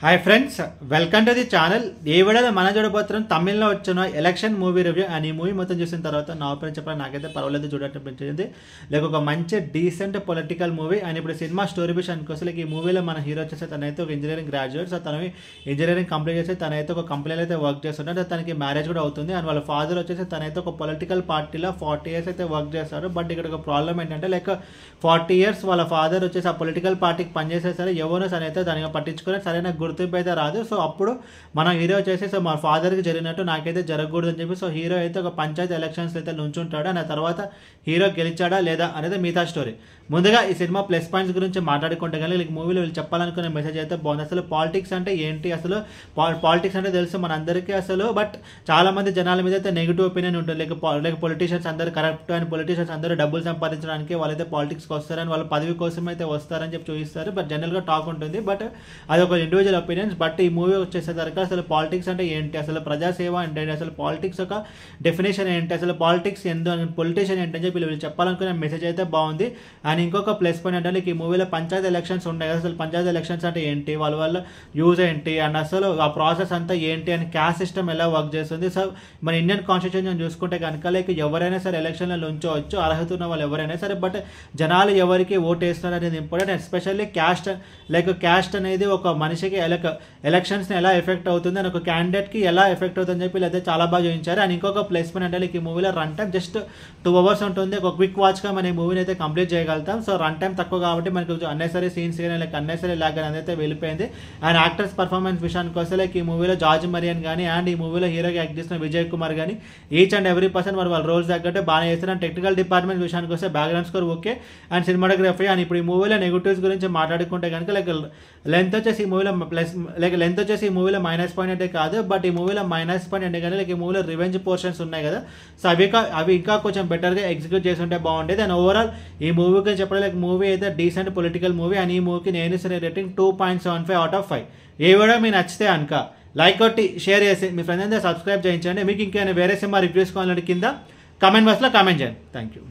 Hi friends, welcome to the channel. ఈ వీడియోలో మన చూడబోతున్నాం తమిళ్లో వచ్చిన ఎలక్షన్ మూవీ రివ్యూ. అండ్ ఈ మూవీ మొత్తం చూసిన తర్వాత నా ఒపీనియన్ చెప్పాలి, నాకైతే పర్వాలేదు, చూడటం లైక్ ఒక మంచి డీసెంట్ పొలిటికల్ మూవీ. అండ్ ఇప్పుడు సినిమా స్టోరీ విషయానికి వస్తే లైక్ ఈ మూవీలో మన హీరో వచ్చేసి తనైతే ఒక ఇంజనీరింగ్ గ్రాడ్యుయేట్. సో తను ఇంజనీరింగ్ కంప్లీట్ చేసి తనైతే ఒక కంపెనీలో అయితే వర్క్ చేస్తుంటాడు. తనకి మ్యారేజ్ కూడా అవుతుంది. అండ్ వాళ్ళ ఫాదర్ వచ్చేసి తనైతే ఒక పొలిటికల్ పార్టీలో 40 years అయితే వర్క్ చేస్తాడు. బట్ ఇక్కడ ఒక ప్రాబ్లం ఏంటంటే లైక్ 40 years వాళ్ళ ఫాదర్ వచ్చేసి ఆ పొలిటికల్ పార్టీకి పనిచేసే సరే ఎవరో తనైతే దానిగా పట్టించుకుని సరైన గుర్తింపు అయితే రాదు. సో అప్పుడు మన హీరో వచ్చేసి సో మా ఫాదర్కి జరిగినట్టు నాకైతే జరగకూడదు అని చెప్పి సో హీరో అయితే ఒక పంచాయతీ ఎలక్షన్స్ అయితే నుంచుంటాడు. అండ్ ఆ తర్వాత హీరో గెలిచాడా లేదా అనేది మిగతా స్టోరీ. ముందుగా ఈ సినిమా ప్లస్ పాయింట్స్ గురించి మాట్లాడుకుంటే కానీ లైక్ మూవీలో వీళ్ళు చెప్పాలనుకునే మెసేజ్ అయితే బాగుంది. అసలు పాలిటిక్స్ అంటే ఏంటి, అసలు పాలిటిక్స్ అంటే తెలుసు మన అందరికీ అసలు. బట్ చాలా మంది జనాల మీద అయితే నెగిటివ్ ఒపీనియన్ ఉంటుంది. లైక్ పొలిటీషియన్స్ అందరూ కరప్ట్ అండ్ పొలిటీషియన్స్ అందరూ డబ్బులు సంపాదించడానికి వాళ్ళైతే పాలిటిక్స్కి వస్తారని వాళ్ళ పదవి కోసం అయితే వస్తారని చెప్పి చూపిస్తారు. బట్ జనరల్గా టాక్ ఉంటుంది. బట్ అది ఒక ఇండివిజువల్ ఒపీనియన్స్. బట్ ఈ మూవీ వచ్చేసరికి అసలు పాలిటిక్స్ అంటే ఏంటి, అసలు ప్రజాసేవ అంటే అసలు పాలిటిక్స్ ఒక డెఫినేషన్ ఏంటి, అసలు పాలిటిక్స్ ఎందుకు, పొలిటీషియన్ ఏంటి అని చెప్పి వీళ్ళు చెప్పాలనుకునే మెసేజ్ అయితే బాగుంది. అండ్ ఇంకొక ప్లస్ పాయింట్ అంటే ఈ మూవీలో పంచాయతీ ఎలక్షన్స్ ఉన్నాయి కదా, అసలు పంచాయతీ ఎలక్షన్స్ అంటే ఏంటి, వాళ్ళ యూజ్ ఏంటి, అండ్ అసలు ఆ ప్రాసెస్ అంతా ఏంటి, అని క్యాస్ట్ సిస్టమ్ ఎలా వర్క్ చేస్తుంది. సో మన ఇండియన్ కాన్స్టిట్యూషన్ చూసుకుంటే కనుక లైక్ ఎవరైనా సరే ఎలక్షన్లో ఉంచవచ్చు, అర్హత ఉన్న వాళ్ళు ఎవరైనా సరే. బట్ జనాలు ఎవరికి ఓటు వేస్తున్నారు అనేది ఇంపార్టెంట్. ఎస్పెషల్లీ క్యాస్ట్ అనేది ఒక మనిషికి ఎలక్షన్స్ని ఎలా ఎఫెక్ట్ అవుతుంది అని ఒక క్యాండిడేట్కి ఎలా ఎఫెక్ట్ అవుతుందని చెప్పి అయితే చాలా బాగా చూపించారు. అండ్ ఇంకొక ప్లస్ పాయింట్ అంటే ఈ మూవీలో రన్ టైం జస్ట్ 2 hours ఉంటుంది. ఒక క్విక్ వాచ్గా మన ఈ మూవీని అయితే కంప్లీట్ చేయగలుగుతాం. సో రన్ టైం తక్కువ కాబట్టి మనకి అన్నెసరీ సీన్స్ కానీ లైక్ అన్నెసరీ లాగ్ కానీ అయితే వెళ్ళిపోయింది. అండ్ యాక్టర్స్ పర్ఫార్మెన్స్ విషయానికి వస్తే లైక్ ఈ మూవీలో జార్జ్ మరియన్ కానీ అండ్ ఈ మూవీలో హీరోగా యాక్ట్ చేసిన విజయ్ కుమార్ కానీ ఈచ్ అండ్ ఎవ్రీ పర్సన్ వాళ్ళ రోల్స్ తగ్గట్టు బాగా చేస్తారు. అండ్ టెక్నికల్ డిపార్ట్మెంట్ విషయానికి వస్తే background score okay and cinematography. And ఇప్పుడు ఈ మూవీలో నెగిటివ్స్ గురించి మాట్లాడుకుంటే కనుక లైక్ లెంత్ వచ్చేసి ఈ మూవీలో లెంత్ వచ్చేసి ఈ మూవీలో మైనస్ పాయింట్ అంటే కాదు. బట్ ఈ మూవీలో మైనస్ పాయింట్ అంటే కానీ లైక్ ఈ మూవీలో రివెంజ్ పోర్షన్స్ ఉన్నాయి కదా, సో అవి ఇంకా కొంచెం బెటర్గా ఎగ్జిక్యూట్ చేసి ఉంటే బాగుండేది. అండ్ ఓవరాల్ ఈ మూవీకి చెప్పడం లైక్ మూవీ అయితే డీసెంట్ పొలిటికల్ మూవీ. అండ్ ఈ మూవీకి నేను సరే రేటింగ్ 2.75/5. ఏ వీడియో మీకు నచ్చితే అనుక లైక్ కొట్టి షేర్ చేసి మీ ఫ్రెండ్స్ అందరూ సబ్స్క్రైబ్ చేయించండి. మీకు ఇంకేమైనా వేరే సినిమా రివ్యూస్ కావాలంటే కింద కామెంట్ బాక్స్లో కామెంట్ చేయండి. Thank you.